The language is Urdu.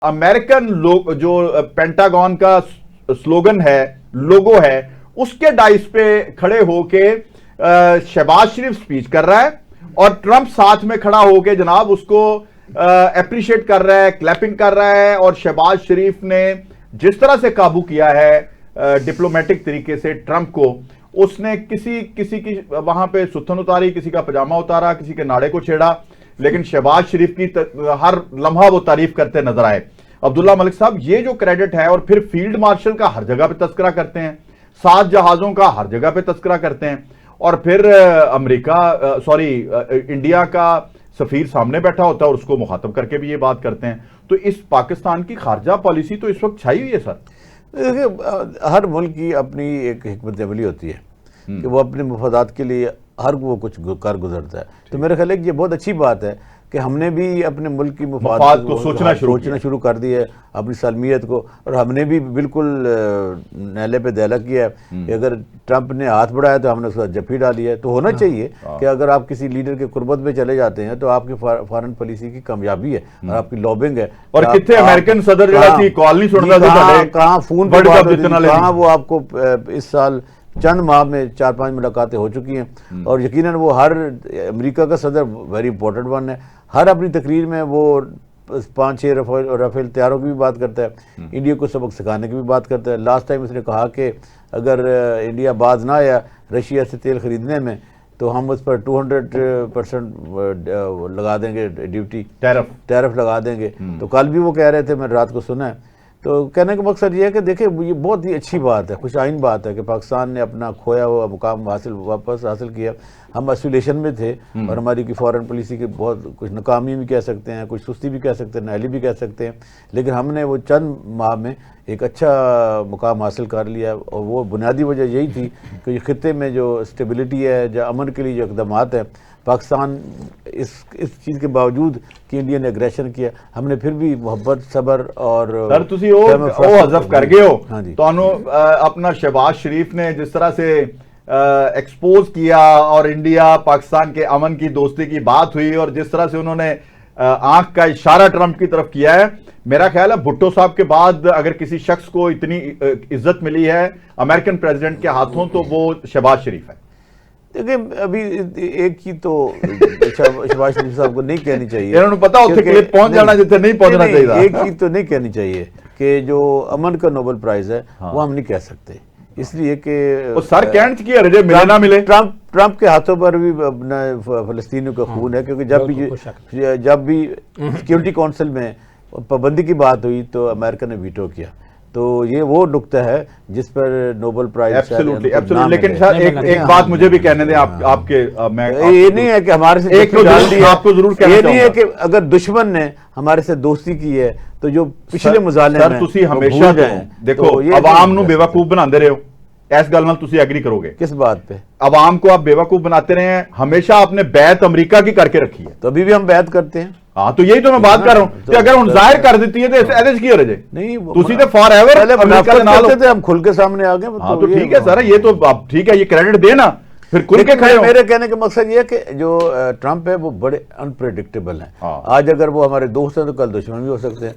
امریکن لوگ جو پینٹاگون کا سلوگن ہے، لوگو ہے، اس کے ڈائس پہ کھڑے ہو کے شہباز شریف سپیچ کر رہا ہے اور ٹرمپ ساتھ میں کھڑا ہو کے جناب اس کو اپریشیٹ کر رہا ہے، کلیپنگ کر رہا ہے. اور شہباز شریف نے جس طرح سے قابو کیا ہے ڈپلومیٹک طریقے سے ٹرمپ کو، اس نے کسی کی وہاں پہ ستھن اتاری، کسی کا پجامہ اتارا، کسی کے ناڑے کو چھیڑا، لیکن شہباز شریف کی ہر لمحہ وہ تعریف کرتے نظر آئے. عبداللہ ملک صاحب، یہ جو کریڈٹ ہے، اور پھر فیلڈ مارشل کا ہر جگہ پہ تذکرہ کرتے ہیں، 7 جہازوں کا ہر جگہ پہ تذکرہ کرتے ہیں، اور پھر انڈیا کا سفیر سامنے بیٹھا ہوتا ہے اور اس کو مخاطب کر کے بھی یہ بات کرتے ہیں. تو اس پاکستان کی خارجہ پالیسی تو اس وقت چھائی ہوئی ہے سر. دیکھیں، ہر ملک کی اپنی ایک حکمت عملی ہوتی ہے کہ وہ اپنے مفادات کے لیے ہر وہ کچھ کر گزرتا ہے. تو میرا خیال ہے کہ یہ بہت اچھی بات ہے کہ ہم نے بھی اپنے ملک کی مفاد کو سوچنا شروع کر دی ہے، اپنی سالمیت کو. اور ہم نے بھی بالکل نیلے پہ دیلا کیا ہے کہ اگر ٹرمپ نے ہاتھ بڑھایا تو ہم نے اس کا جفی ڈالی ہے. تو ہونا چاہیے کہ اگر آپ کسی لیڈر کے قربت میں چلے جاتے ہیں تو آپ کی فارن پالیسی کی کامیابی ہے اور آپ کی لابنگ ہے. اور کتنے امریکن صدر کال نہیں سنتا، کہاں فون پہ کہاں وہ آپ کو اس سال چند ماہ میں 4-5 ملاقاتیں ہو چکی ہیں. اور یقیناً وہ ہر امریکہ کا صدر ویری امپورٹنٹ ون ہے. ہر اپنی تقریر میں وہ 5-6 رافیل طیاروں کی بھی بات کرتا ہے، انڈیا کو سبق سکھانے کی بھی بات کرتا ہے. لاسٹ ٹائم اس نے کہا کہ اگر انڈیا باز نہ آیا رشیا سے تیل خریدنے میں تو ہم اس پر 200% لگا دیں گے، ڈیوٹی ٹیرف لگا دیں گے. تو کل بھی وہ کہہ رہے تھے، میں رات کو سنا ہے. تو کہنے کا مقصد یہ ہے کہ دیکھیں، یہ بہت ہی اچھی بات ہے، خوش آئین بات ہے کہ پاکستان نے اپنا کھویا ہوا مقام واپس حاصل کیا. ہم آئسولیشن میں تھے اور ہماری کی فارن پالیسی کی بہت کچھ ناکامی بھی کہہ سکتے ہیں، کچھ سستی بھی کہہ سکتے ہیں، نااہلی بھی کہہ سکتے ہیں، لیکن ہم نے وہ چند ماہ میں ایک اچھا مقام حاصل کر لیا. اور وہ بنیادی وجہ یہی تھی کہ خطے میں جو اسٹیبلٹی ہے، جو امن کے لیے جو اقدامات ہیں، پاکستان اس چیز کے باوجود کہ انڈیا نے اگریشن کیا، ہم نے پھر بھی محبت، صبر اور سر تسی وہ حذف کر گئے ہو. تو اپنا شہباز شریف نے جس طرح سے ایکسپوز کیا اور انڈیا پاکستان کے امن کی، دوستی کی بات ہوئی، اور جس طرح سے انہوں نے آنکھ کا اشارہ ٹرمپ کی طرف کیا ہے، میرا خیال ہے بھٹو صاحب کے بعد اگر کسی شخص کو اتنی عزت ملی ہے امریکن پریزیڈنٹ کے ہاتھوں تو وہ شہباز شریف ہے. دیکھیں، ابھی ایک چیز تو شہباز شریف صاحب کو نہیں کہنی چاہیے، انہوں نے پتا اتنے پہنچ جانا جتنے نہیں پہنچنا چاہیے. ایک چیز تو نہیں کہنی چاہیے کہ جو امن کا نوبل پرائز ہے وہ ہم نہیں کہہ سکتے، اس لیے کہ سر کینٹ کی رجے ملے نہ ملے، ٹرمپ کے ہاتھوں پر بھی فلسطینیوں کا خون ہے. کیونکہ جب بھی سیکیورٹی کونسل میں پابندی کی بات ہوئی تو امریکہ نے ویٹو کیا. تو یہ وہ نقطہ ہے جس پر نوبل پرائز. لیکن سر ایک بات مجھے بھی کہنے دیں آپ کے، یہ نہیں ہے کہ ہمارے سے آپ کو ضرور کہنا یہ نہیں ہے کہ اگر دشمن نے ہمارے سے دوستی کی ہے تو جو پچھلے مظالم سر تسی ہمیشہ دیکھو عوام نو بیوقوف بناندے رہے ہو، اس گل نال تسی ایگری کرو گے. کس بات پہ؟ عوام کو آپ بیوقوف بناتے رہے ہیں، ہمیشہ آپ نے بیعت امریکہ کی کر کے رکھی ہے. تو ابھی بھی ہم بیعت کرتے ہیں. ہاں تو یہی تو میں بات کر رہا ہوں کہ اگر ہن ظاہر کر دیتی ہے تو ایسے کی ہو رہے نہیں، تسی تے فار ایور امریکہ دے نال ہم کھل کے سامنے آ گئے. ہاں تو ٹھیک ہے سر، یہ تو ٹھیک ہے، یہ کریڈٹ دے نا، پھر کھل کے کھڑے ہو. میرے کہنے کا مقصد یہ ہے کہ جو ٹرمپ ہے وہ بڑے انپریڈکٹیبل ہیں. آج اگر وہ ہمارے دوست ہیں تو کل دشمن بھی ہو سکتے ہیں.